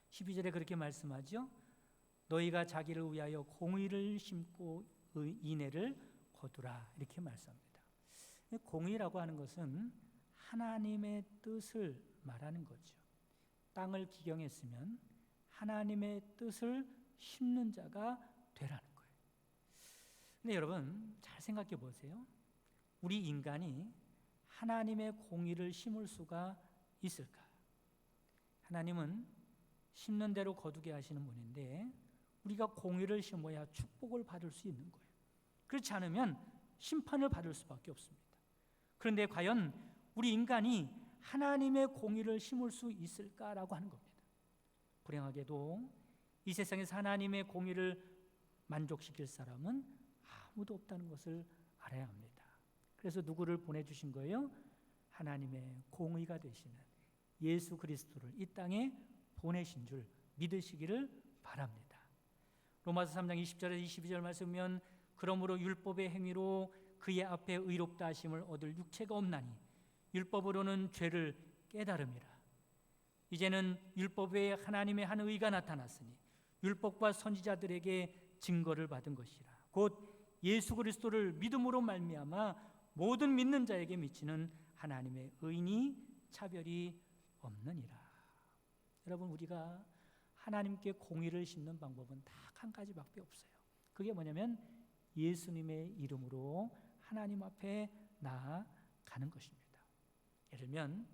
12절에 그렇게 말씀하죠. 너희가 자기를 위하여 공의를 심고 인애를 거두라, 이렇게 말씀합니다. 공의라고 하는 것은 하나님의 뜻을 말하는 거죠. 땅을 기경했으면 하나님의 뜻을 심는 자가 되라는 거예요. 근데 여러분, 잘 생각해 보세요. 우리 인간이 하나님의 공의를 심을 수가 있을까? 하나님은 심는 대로 거두게 하시는 분인데 우리가 공의를 심어야 축복을 받을 수 있는 거예요. 그렇지 않으면 심판을 받을 수밖에 없습니다. 그런데 과연 우리 인간이 하나님의 공의를 심을 수 있을까라고 하는 겁니다. 불행하게도 이 세상에서 하나님의 공의를 만족시킬 사람은 아무도 없다는 것을 알아야 합니다. 그래서 누구를 보내주신 거예요? 하나님의 공의가 되시는 예수 그리스도를 이 땅에 보내신 줄 믿으시기를 바랍니다. 로마서 3장 20절에서 22절 말씀이면 그러므로 율법의 행위로 그의 앞에 의롭다 하심을 얻을 육체가 없나니 율법으로는 죄를 깨달음이라. 이제는 율법 외에 하나님의 한 의가 나타났으니 율법과 선지자들에게 증거를 받은 것이라. 곧 예수 그리스도를 믿음으로 말미암아 모든 믿는 자에게 미치는 하나님의 의인이 차별이 없느니라. 여러분, 우리가 하나님께 공의를 심는 방법은 딱 한 가지밖에 없어요. 그게 뭐냐면 예수님의 이름으로 하나님 앞에 나아가는 것입니다. 예를 들면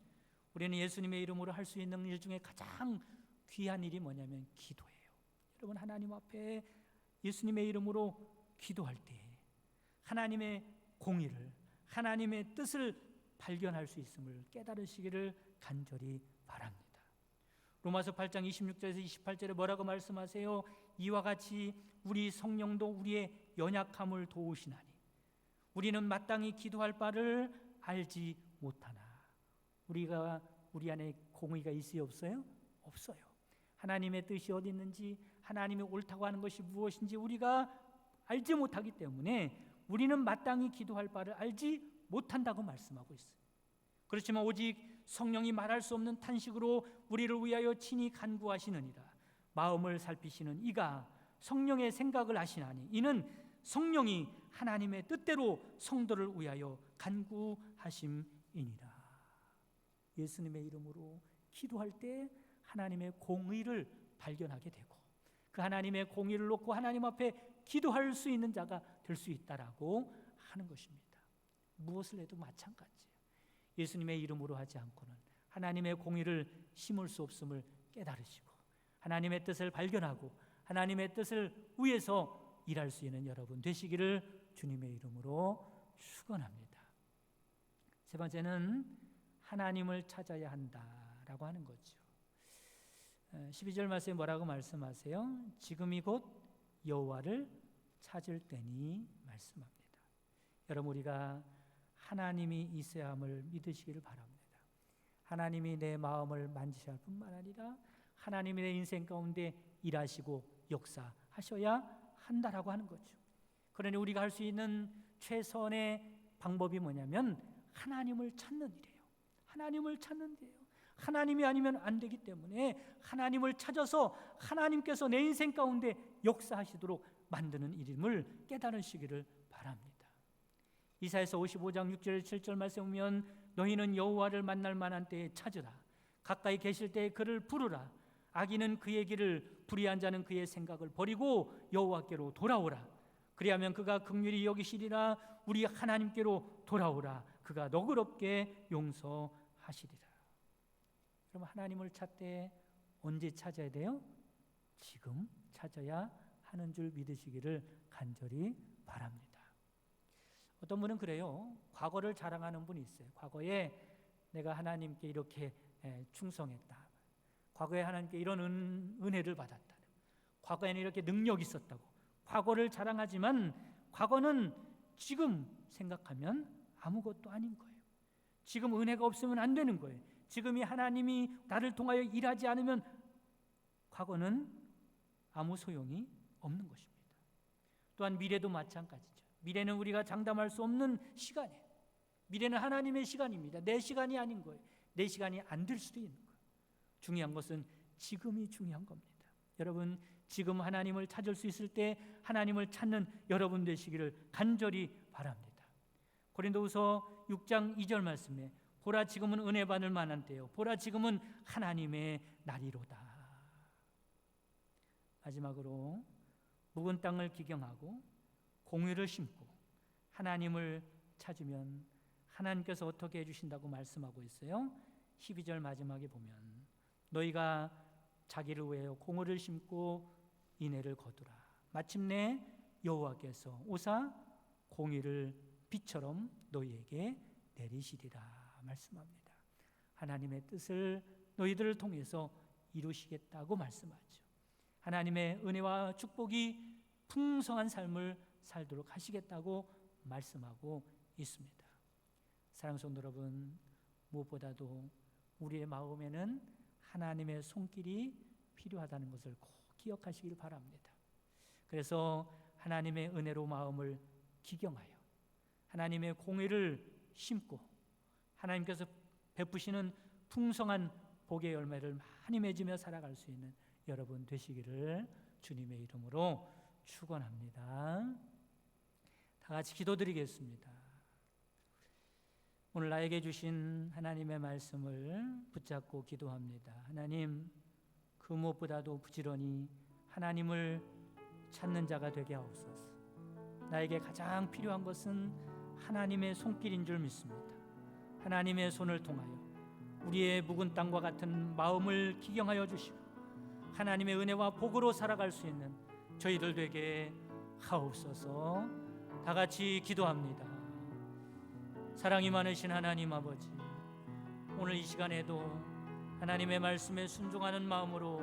우리는 예수님의 이름으로 할 수 있는 일 중에 가장 귀한 일이 뭐냐면 기도예요. 여러분, 하나님 앞에 예수님의 이름으로 기도할 때 하나님의 공의를, 하나님의 뜻을 발견할 수 있음을 깨달으시기를 간절히 바랍니다. 로마서 8장 26절에서 28절에 뭐라고 말씀하세요? 이와 같이 우리 성령도 우리의 연약함을 도우시나니 우리는 마땅히 기도할 바를 알지 못하나. 우리가 우리 안에 공의가 있어요, 없어요? 없어요. 하나님의 뜻이 어디 있는지, 하나님이 옳다고 하는 것이 무엇인지 우리가 알지 못하기 때문에 우리는 마땅히 기도할 바를 알지 못한다고 말씀하고 있어요. 그렇지만 오직 성령이 말할 수 없는 탄식으로 우리를 위하여 친히 간구하시느니라. 마음을 살피시는 이가 성령의 생각을 아시나니 이는 성령이 하나님의 뜻대로 성도를 위하여 간구하심이니라. 예수님의 이름으로 기도할 때 하나님의 공의를 발견하게 되고 그 하나님의 공의를 놓고 하나님 앞에 기도할 수 있는 자가 될 수 있다라고 하는 것입니다. 무엇을 해도 마찬가지예요. 예수님의 이름으로 하지 않고는 하나님의 공의를 심을 수 없음을 깨달으시고 하나님의 뜻을 발견하고 하나님의 뜻을 위해서 일할 수 있는 여러분 되시기를 주님의 이름으로 축원합니다. 세 번째는 하나님을 찾아야 한다라고 하는 거죠. 12절 말씀에 뭐라고 말씀하세요? 지금이 곧 여호와를 찾을 때니 말씀합니다. 여러분 우리가 하나님이 있어야 함을 믿으시기를 바랍니다. 하나님이 내 마음을 만지셔야 할 뿐만 아니라 하나님이 내 인생 가운데 일하시고 역사하셔야 한다라고 하는 거죠. 그러니 우리가 할 수 있는 최선의 방법이 뭐냐면 하나님을 찾는 일이에요. 하나님을 찾는 일이에요. 하나님이 아니면 안 되기 때문에 하나님을 찾아서 하나님께서 내 인생 가운데 역사하시도록 만드는 일임을 깨달으시기를 바랍니다. 이사야서 55장 6절 7절 말씀 보면 너희는 여호와를 만날 만한 때에 찾으라. 가까이 계실 때에 그를 부르라. 악인은 그의 길을 불의한 자는 그의 생각을 버리고 여호와께로 돌아오라. 그리하면 그가 긍휼히 여기시리라. 우리 하나님께로 돌아오라. 그가 너그럽게 용서하시리라. 그럼 하나님을 찾되 언제 찾아야 돼요? 지금 찾아야 하는 줄 믿으시기를 간절히 바랍니다. 어떤 분은 그래요. 과거를 자랑하는 분이 있어요. 과거에 내가 하나님께 이렇게 충성했다. 과거에 하나님께 이런 은혜를 받았다. 과거에는 이렇게 능력이 있었다고. 과거를 자랑하지만 과거는 지금 생각하면 아무것도 아닌 거예요. 지금 은혜가 없으면 안 되는 거예요. 지금이 하나님이 나를 통하여 일하지 않으면 과거는 아무 소용이 없는 것입니다. 또한 미래도 마찬가지죠. 미래는 우리가 장담할 수 없는 시간이에요. 미래는 하나님의 시간입니다. 내 시간이 아닌 거예요. 내 시간이 안 될 수도 있는 거예요. 중요한 것은 지금이 중요한 겁니다. 여러분 지금 하나님을 찾을 수 있을 때 하나님을 찾는 여러분 되시기를 간절히 바랍니다. 고린도후서 6장 2절 말씀에 보라 지금은 은혜 받을 만한 때요 보라 지금은 하나님의 날이로다. 마지막으로 묵은 땅을 기경하고 공의를 심고 하나님을 찾으면 하나님께서 어떻게 해주신다고 말씀하고 있어요? 12절 마지막에 보면 너희가 자기를 위하여 공의를 심고 인애를 거두라. 마침내 여호와께서 오사 공의를 비처럼 너희에게 내리시리라 말씀합니다. 하나님의 뜻을 너희들을 통해서 이루시겠다고 말씀하죠. 하나님의 은혜와 축복이 풍성한 삶을 살도록 하시겠다고 말씀하고 있습니다. 사랑하는 성도 여러분, 무엇보다도 우리의 마음에는 하나님의 손길이 필요하다는 것을 꼭 기억하시길 바랍니다. 그래서 하나님의 은혜로 마음을 기경하여 하나님의 공의를 심고 하나님께서 베푸시는 풍성한 복의 열매를 많이 맺으며 살아갈 수 있는 여러분 되시기를 주님의 이름으로 축원합니다. 다 같이 기도드리겠습니다. 오늘 나에게 주신 하나님의 말씀을 붙잡고 기도합니다. 하나님, 그 무엇보다도 부지런히 하나님을 찾는 자가 되게 하옵소서. 나에게 가장 필요한 것은 하나님의 손길인 줄 믿습니다. 하나님의 손을 통하여 우리의 묵은 땅과 같은 마음을 기경하여 주시고 하나님의 은혜와 복으로 살아갈 수 있는 저희들 되게 하옵소서. 다 같이 기도합니다. 사랑이 많으신 하나님 아버지, 오늘 이 시간에도 하나님의 말씀에 순종하는 마음으로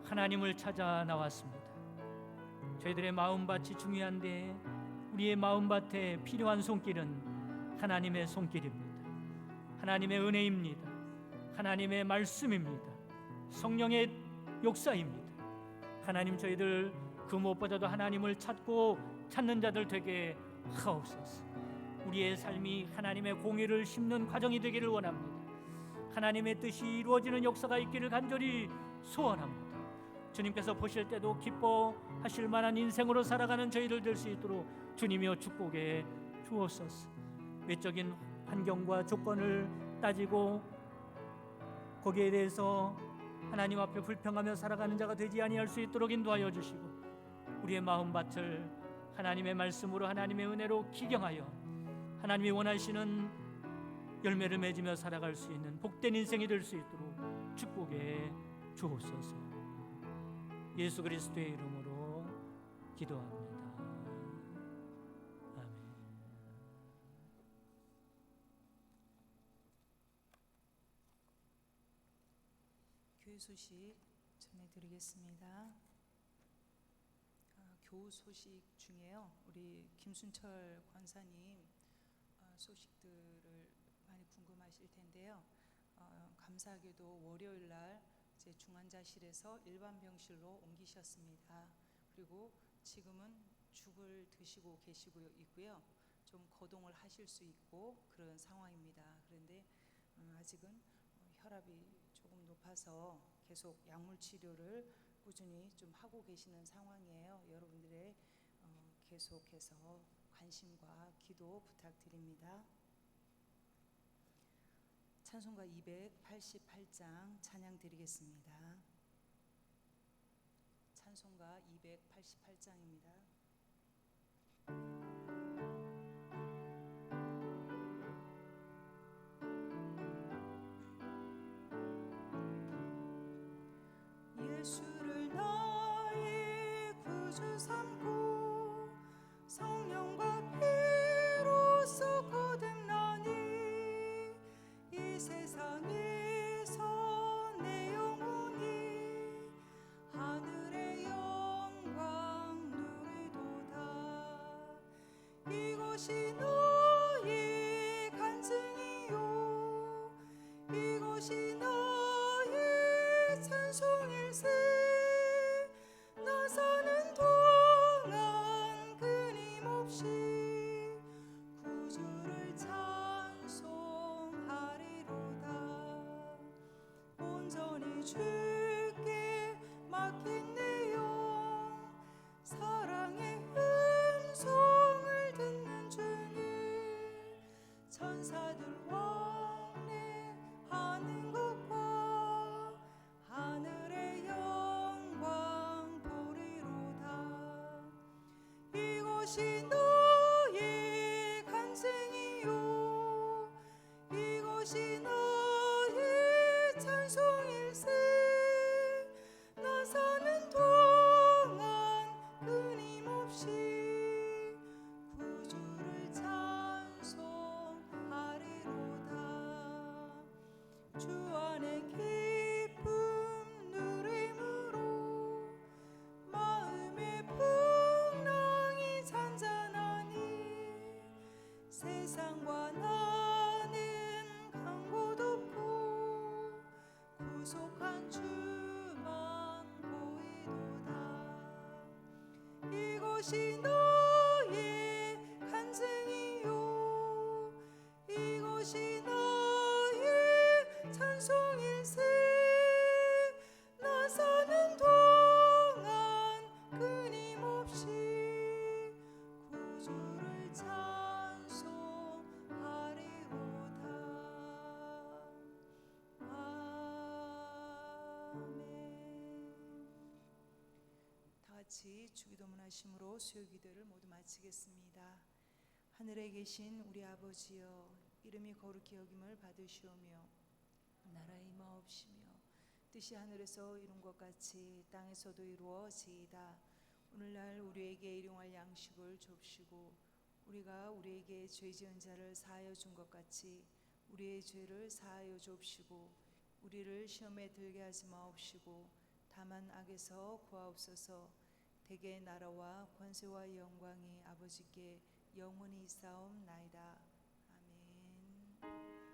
하나님을 찾아 나왔습니다. 저희들의 마음밭이 중요한데 우리의 마음밭에 필요한 손길은 하나님의 손길입니다. 하나님의 은혜입니다. 하나님의 말씀입니다. 성령의 역사입니다. 하나님, 저희들 그 무엇보다도 하나님을 찾는 자들 되게 하옵소서. 우리의 삶이 하나님의 공의를 심는 과정이 되기를 원합니다. 하나님의 뜻이 이루어지는 역사가 있기를 간절히 소원합니다. 주님께서 보실 때도 기뻐하실 만한 인생으로 살아가는 저희들 될 수 있도록 주님이여 축복해 주옵소서. 외적인 환경과 조건을 따지고 거기에 대해서 하나님 앞에 불평하며 살아가는 자가 되지 아니할 수 있도록 인도하여 주시고 우리의 마음밭을 하나님의 말씀으로 하나님의 은혜로 기경하여 하나님이 원하시는 열매를 맺으며 살아갈 수 있는 복된 인생이 될 수 있도록 축복해 주옵소서. 예수 그리스도의 이름으로 기도합니다. 아멘. 교회 소식 전해드리겠습니다. 교우 소식 중에요, 우리 김순철 권사님 소식들을 많이 궁금하실 텐데요. 감사하게도 월요일 날 이제 중환자실에서 일반 병실로 옮기셨습니다. 그리고 지금은 죽을 드시고 계시고 있고요. 좀 거동을 하실 수 있고 그런 상황입니다. 그런데 아직은 혈압이 조금 높아서 계속 약물 치료를 꾸준히 좀 하고 계시는 상황이에요. 여러분들의 계속해서 관심과 기도 부탁드립니다. 찬송가 288장 찬양 드리겠습니다. 찬송가 288장입니다. 예수를 나의 구주 삼고 성령과 피로써 거듭나니 이 세상에서 내 영혼이 하늘의 영광 누리도다. 이것이 너의 간증이요 이것이 너의 찬송일세. 나 사는 동안 끊임없이 구주를 찬송하리로다. 온전히 주께 맡긴 내 영 사랑의 음성을 듣는 주님. 천사들 왕래하는 것과 하늘의 영광 보리로다. 이것이 너의 간증이요 이것이 너의 찬송일세. 나 사는 동안 끊임없이 구주를 찬송하리로다. 주 안에 기쁨 누림으로 마음의 풍랑이 잔잔하니 세상과 나는 간 곳 없고 구속한 주만 보이도다. 이것이 너의 간증이요 이것이 너의 찬송일세. 나 사는 동안 끊임없이 구주를 찬송하리로다. 아멘. 다 같이 주기도문 하심으로 수요 기도를 모두 마치겠습니다. 하늘에 계신 우리 아버지여, 이름이 거룩히 여김을 받으시오며 나라의 임하옵시며 뜻이 하늘에서 이룬 것 같이 땅에서도 이루어지이다. 오늘날 우리에게 일용할 양식을 줍시고 우리가 우리에게 죄 지은 자를 사하여 준 것 같이 우리의 죄를 사하여 줍시고 우리를 시험에 들게 하지 마옵시고 다만 악에서 구하옵소서. 대개 나라와 권세와 영광이 아버지께 영원히 있사옵나이다. 아멘.